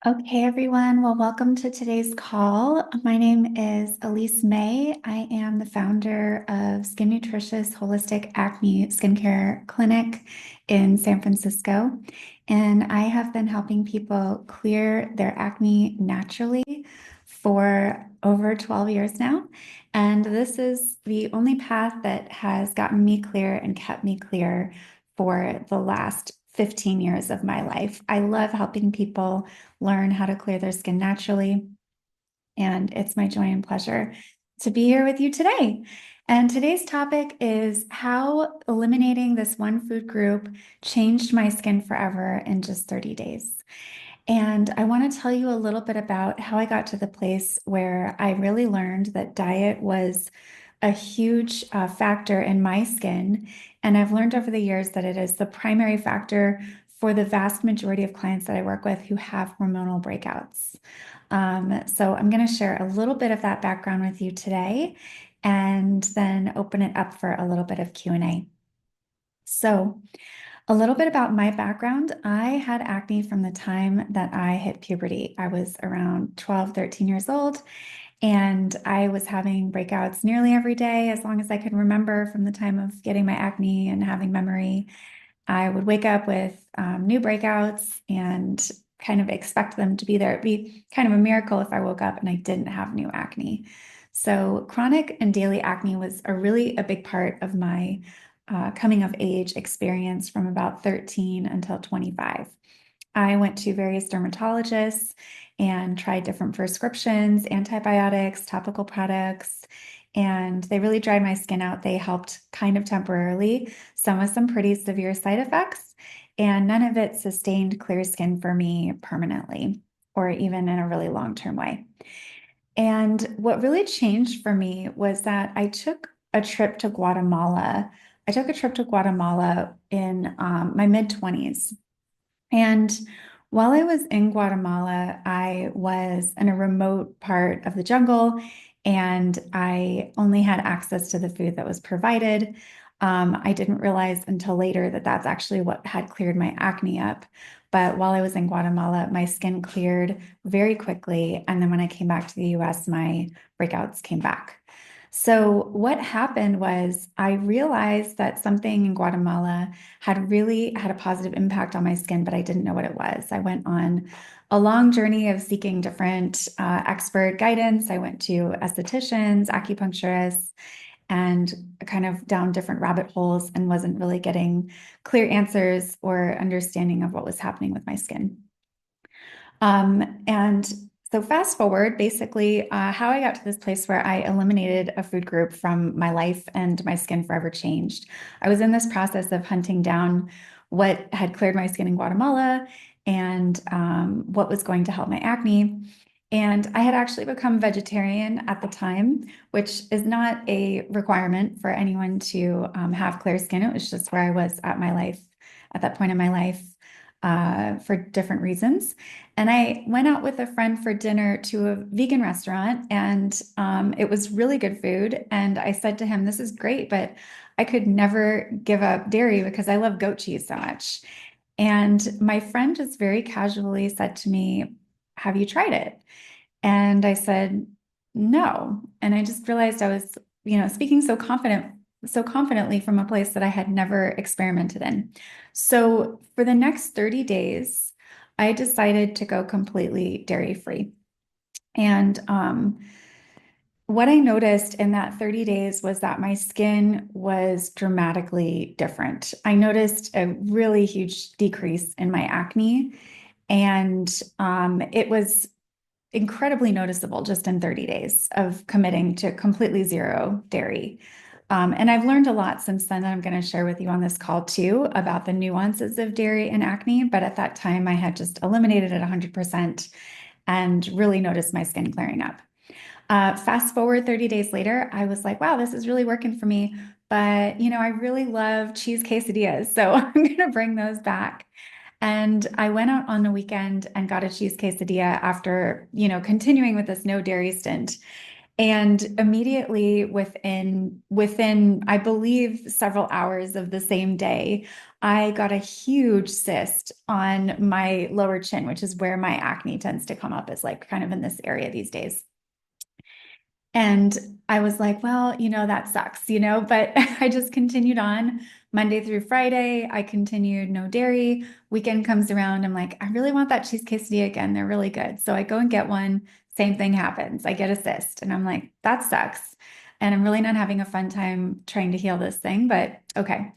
Okay, everyone. Well, welcome to today's call. My name is Elise May. I am the founder of Skin Nutritious Holistic Acne Skincare Clinic in San Francisco. And I have been helping people clear their acne naturally for over 12 years now. And this is the only path that has gotten me clear and kept me clear for the last 15 years of my life. I love helping people learn how to clear their skin naturally. And it's my joy and pleasure to be here with you today. And today's topic is how eliminating this one food group changed my skin forever in just 30 days. And I want to tell you a little bit about how I got to the place where I really learned that diet was a huge factor in my skin. And I've learned over the years that it is the primary factor for the vast majority of clients that I work with who have hormonal breakouts. So I'm going to share a little bit of that background with you today and then open it up for a little bit of Q&A. So a little bit about my background. I had acne from the time that I hit puberty. I was around 12, 13 years old, and I was having breakouts nearly every day as long as I could remember from the time of getting my acne and having memory. I would wake up with new breakouts and kind of expect them to be there. It'd be kind of a miracle if I woke up and I didn't have new acne. So chronic and daily acne was a big part of my coming of age experience from about 13 until 25. I went to various dermatologists and tried different prescriptions, antibiotics, topical products, and they really dried my skin out. They helped kind of temporarily, some with some pretty severe side effects, and none of it sustained clear skin for me permanently or even in a really long-term way. And what really changed for me was that I took a trip to Guatemala. I took a trip to Guatemala in my mid-20s. And while I was in Guatemala, I was in a remote part of the jungle and I only had access to the food that was provided. I didn't realize until later that that's actually what had cleared my acne up. But while I was in Guatemala, my skin cleared very quickly. And then when I came back to the US, my breakouts came back. So what happened was I realized that something in Guatemala had really had a positive impact on my skin, but I didn't know what it was. I went on a long journey of seeking different expert guidance. I went to estheticians, acupuncturists, and kind of down different rabbit holes and wasn't really getting clear answers or understanding of what was happening with my skin. And so fast forward, basically, how I got to this place where I eliminated a food group from my life and my skin forever changed. I was in this process of hunting down what had cleared my skin in Guatemala and what was going to help my acne. And I had actually become vegetarian at the time, which is not a requirement for anyone to have clear skin. It was just where I was at my life, at that point in my life, for different reasons. And I went out with a friend for dinner to a vegan restaurant, and it was really good food. And I said to him, "This is great, but I could never give up dairy because I love goat cheese so much." And my friend just very casually said to me, "Have you tried it?" And I said, "No." And I just realized I was, speaking so confidently from a place that I had never experimented in. So for the next 30 days, I decided to go completely dairy free. And what I noticed in that 30 days was that my skin was dramatically different. I noticed a really huge decrease in my acne, and it was incredibly noticeable just in 30 days of committing to completely zero dairy. And I've learned a lot since then that I'm going to share with you on this call too about the nuances of dairy and acne. But at that time, I had just eliminated it 100% and really noticed my skin clearing up. Fast forward 30 days later, I was like, wow, this is really working for me. But, I really love cheese quesadillas. So I'm going to bring those back. And I went out on the weekend and got a cheese quesadilla after, continuing with this no dairy stint. And immediately within, I believe, several hours of the same day, I got a huge cyst on my lower chin, which is where my acne tends to come up, is like kind of in this area these days. And I was like, well, that sucks, but I just continued on Monday through Friday. I continued no dairy. Weekend comes around. I'm like, I really want that cheese quesadilla again. They're really good. So I go and get one. Same thing happens. I get a cyst and I'm like, that sucks. And I'm really not having a fun time trying to heal this thing, but okay.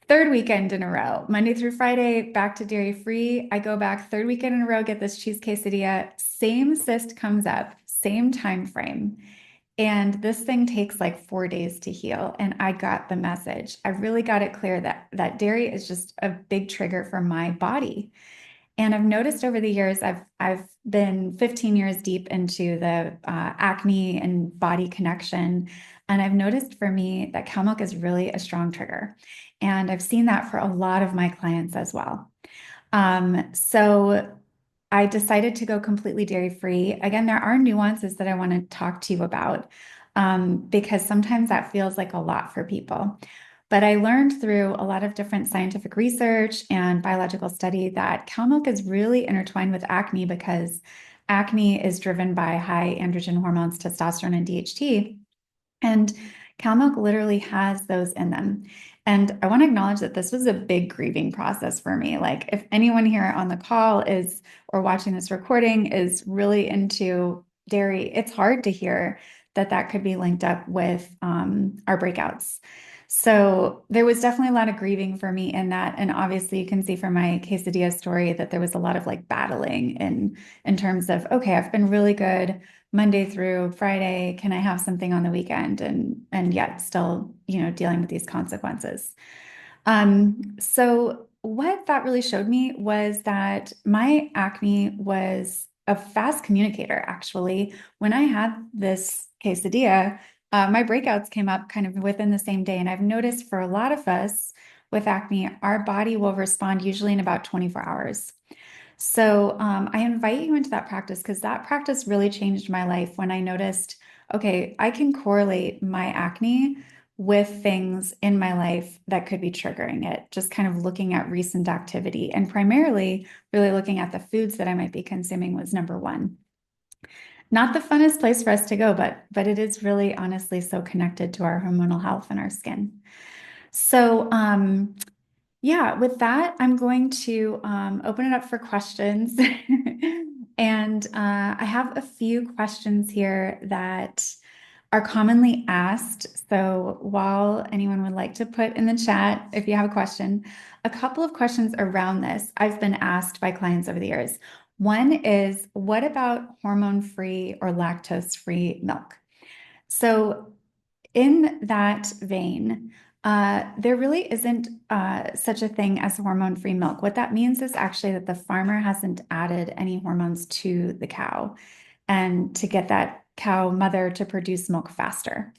Third weekend in a row, Monday through Friday, back to dairy free. I go back third weekend in a row, get this cheese quesadilla. Same cyst comes up, same time frame. And this thing takes like 4 days to heal. And I got the message. I really got it clear that dairy is just a big trigger for my body. And I've noticed over the years, I've been 15 years deep into the acne and body connection. And I've noticed for me that cow milk is really a strong trigger. And I've seen that for a lot of my clients as well. So I decided to go completely dairy free. Again, there are nuances that I want to talk to you about because sometimes that feels like a lot for people. But I learned through a lot of different scientific research and biological study that cow milk is really intertwined with acne because acne is driven by high androgen hormones, testosterone, and DHT. And cow milk literally has those in them. And I want to acknowledge that this was a big grieving process for me. Like, if anyone here on the call is or watching this recording is really into dairy, it's hard to hear that that could be linked up with our breakouts. So there was definitely a lot of grieving for me in that. And obviously you can see from my quesadilla story that there was a lot of like battling in terms of, okay, I've been really good Monday through Friday. Can I have something on the weekend? And yet still, dealing with these consequences. So what that really showed me was that my acne was a fast communicator, actually. When I had this quesadilla, my breakouts came up kind of within the same day. And I've noticed for a lot of us with acne, our body will respond usually in about 24 hours. So I invite you into that practice because that practice really changed my life when I noticed, okay, I can correlate my acne with things in my life that could be triggering it. Just kind of looking at recent activity and primarily really looking at the foods that I might be consuming was number one. Not the funnest place for us to go, but it is really honestly so connected to our hormonal health and our skin. So yeah, with that, I'm going to open it up for questions. And I have a few questions here that are commonly asked. So while anyone would like to put in the chat, if you have a question, a couple of questions around this I've been asked by clients over the years. One is, what about hormone-free or lactose-free milk? So in that vein, there really isn't such a thing as hormone-free milk. What that means is actually that the farmer hasn't added any hormones to the cow and to get that cow mother to produce milk faster.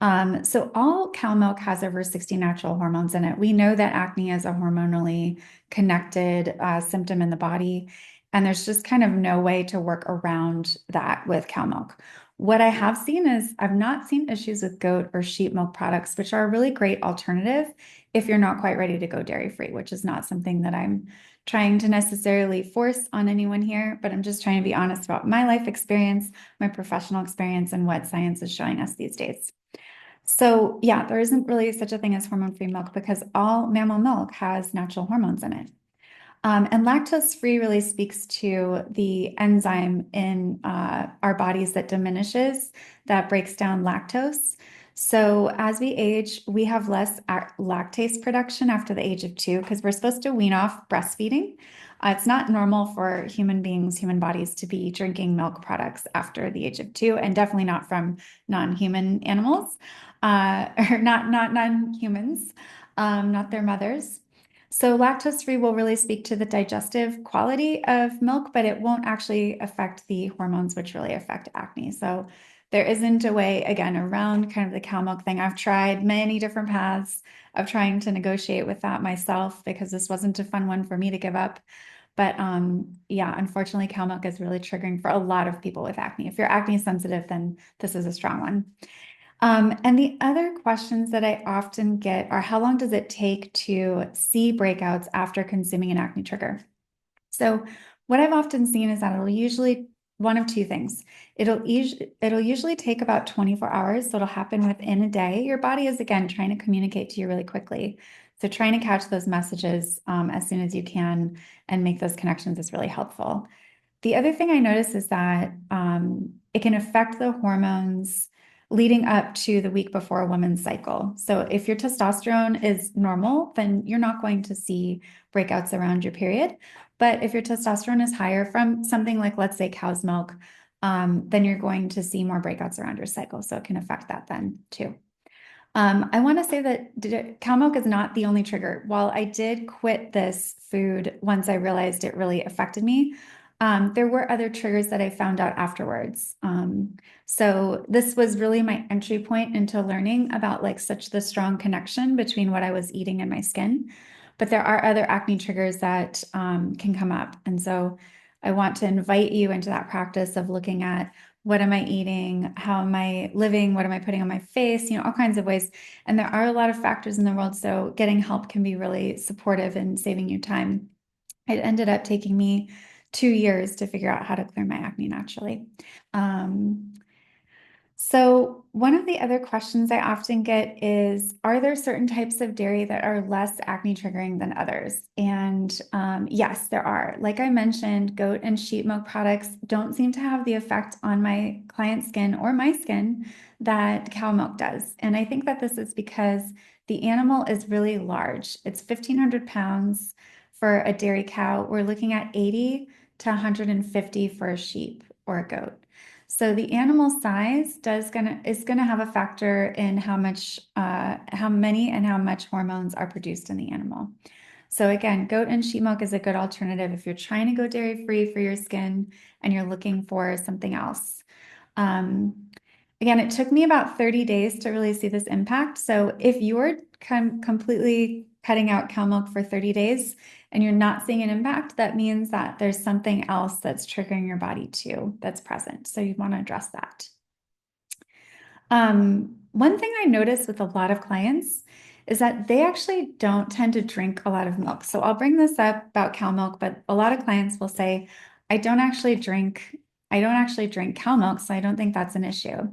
So all cow milk has over 60 natural hormones in it. We know that acne is a hormonally connected symptom in the body, and there's just kind of no way to work around that with cow milk. What I have seen is I've not seen issues with goat or sheep milk products, which are a really great alternative if you're not quite ready to go dairy free, which is not something that I'm trying to necessarily force on anyone here, but I'm just trying to be honest about my life experience, my professional experience, and what science is showing us these days. So yeah, there isn't really such a thing as hormone-free milk because all mammal milk has natural hormones in it. And lactose-free really speaks to the enzyme in our bodies that diminishes, that breaks down lactose. So as we age, we have less lactase production after the age of 2 because we're supposed to wean off breastfeeding. It's not normal for human beings, human bodies to be drinking milk products after the age of 2, and definitely not from non-human animals, or not non-humans, not their mothers. So lactose-free will really speak to the digestive quality of milk, but it won't actually affect the hormones which really affect acne. So there isn't a way, again, around kind of the cow milk thing. I've tried many different paths of trying to negotiate with that myself because this wasn't a fun one for me to give up. But yeah, unfortunately, cow milk is really triggering for a lot of people with acne. If you're acne sensitive, then this is a strong one. And the other questions that I often get are how long does it take to see breakouts after consuming an acne trigger? So what I've often seen is that it'll usually one of two things. It'll usually take about 24 hours, so it'll happen within a day. Your body is again trying to communicate to you really quickly. So trying to catch those messages as soon as you can and make those connections is really helpful. The other thing I notice is that it can affect the hormones leading up to the week before a woman's cycle. So if your testosterone is normal, then you're not going to see breakouts around your period. But if your testosterone is higher from something like, let's say, cow's milk, then you're going to see more breakouts around your cycle. So it can affect that then too. I want to say that cow milk is not the only trigger. While I did quit this food once I realized it really affected me, there were other triggers that I found out afterwards. So this was really my entry point into learning about like such the strong connection between what I was eating and my skin. But there are other acne triggers that can come up. And so I want to invite you into that practice of looking at what am I eating? How am I living? What am I putting on my face? All kinds of ways. And there are a lot of factors in the world. So getting help can be really supportive in saving you time. It ended up taking me 2 years to figure out how to clear my acne naturally. Um, so one of the other questions I often get is, are there certain types of dairy that are less acne triggering than others? And yes, there are. Like I mentioned, goat and sheep milk products don't seem to have the effect on my client's skin or my skin that cow milk does. And I think that this is because the animal is really large. It's 1,500 pounds for a dairy cow. We're looking at 80 to 150 for a sheep or a goat. So the animal size is gonna have a factor in how many and how much hormones are produced in the animal. So again, goat and sheep milk is a good alternative if you're trying to go dairy free for your skin and you're looking for something else. Um, Again, it took me about 30 days to really see this impact. So if you're completely cutting out cow milk for 30 days and you're not seeing an impact, that means that there's something else that's triggering your body too that's present. So you want to address that. One thing I notice with a lot of clients is that they actually don't tend to drink a lot of milk. So I'll bring this up about cow milk, but a lot of clients will say, I don't actually drink cow milk, so I don't think that's an issue.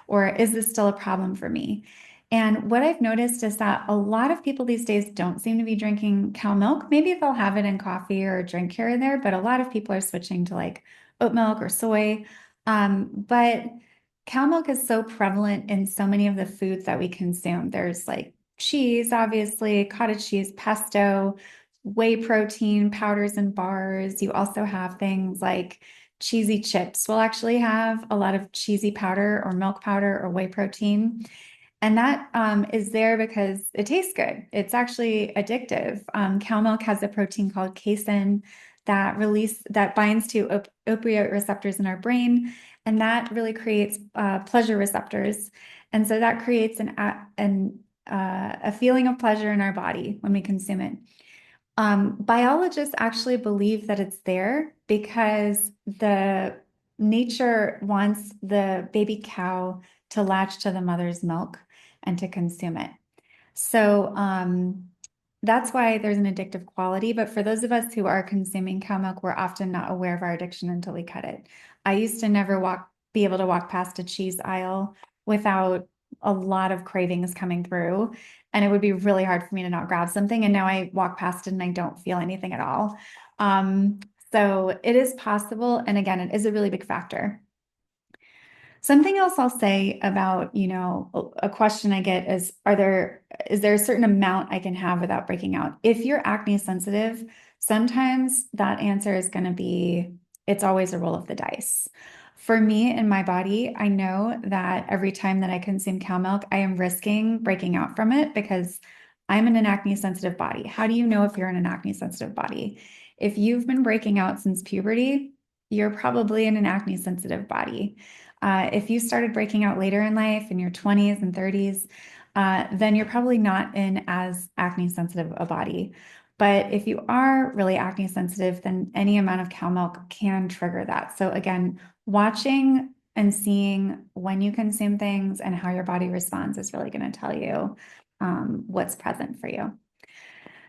Or is this still a problem for me? And what I've noticed is that a lot of people these days don't seem to be drinking cow milk. Maybe they'll have it in coffee or a drink here and there, but a lot of people are switching to like oat milk or soy. But cow milk is so prevalent in so many of the foods that we consume. There's like cheese, obviously, cottage cheese, pesto, whey protein, powders and bars. You also have things like cheesy chips will actually have a lot of cheesy powder or milk powder or whey protein. And that is there because it tastes good. It's actually addictive. Cow milk has a protein called casein that binds to opioid receptors in our brain, and that really creates pleasure receptors. And so that creates a feeling of pleasure in our body when we consume it. Biologists actually believe that it's there because the nature wants the baby cow to latch to the mother's milk and to consume it. So that's why there's an addictive quality. But for those of us who are consuming cow milk, we're often not aware of our addiction until we cut it. I used to never be able to walk past a cheese aisle without a lot of cravings coming through. And it would be really hard for me to not grab something. And now I walk past it and I don't feel anything at all. Um, so it is possible. And again, it is a really big factor. Something else I'll say about, a question I get is there a certain amount I can have without breaking out? If you're acne sensitive, sometimes that answer is going to be, it's always a roll of the dice. For me and my body, I know that every time that I consume cow milk, I am risking breaking out from it because I'm in an acne sensitive body. How do you know if you're in an acne sensitive body? If you've been breaking out since puberty, you're probably in an acne sensitive body. If you started breaking out later in life in your 20s and 30s, then you're probably not in as acne sensitive a body. But if you are really acne sensitive, then any amount of cow milk can trigger that. So again, watching and seeing when you consume things and how your body responds is really going to tell you what's present for you.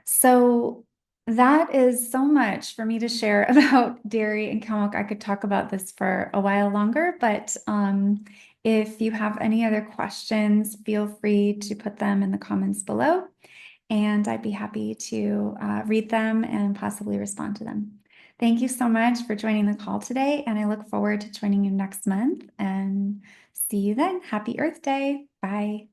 So that is so much for me to share about dairy and cow milk. I could talk about this for a while longer, but if you have any other questions, feel free to put them in the comments below, and I'd be happy to read them and possibly respond to them. Thank you so much for joining the call today, and I look forward to joining you next month, and see you then. Happy Earth Day. Bye.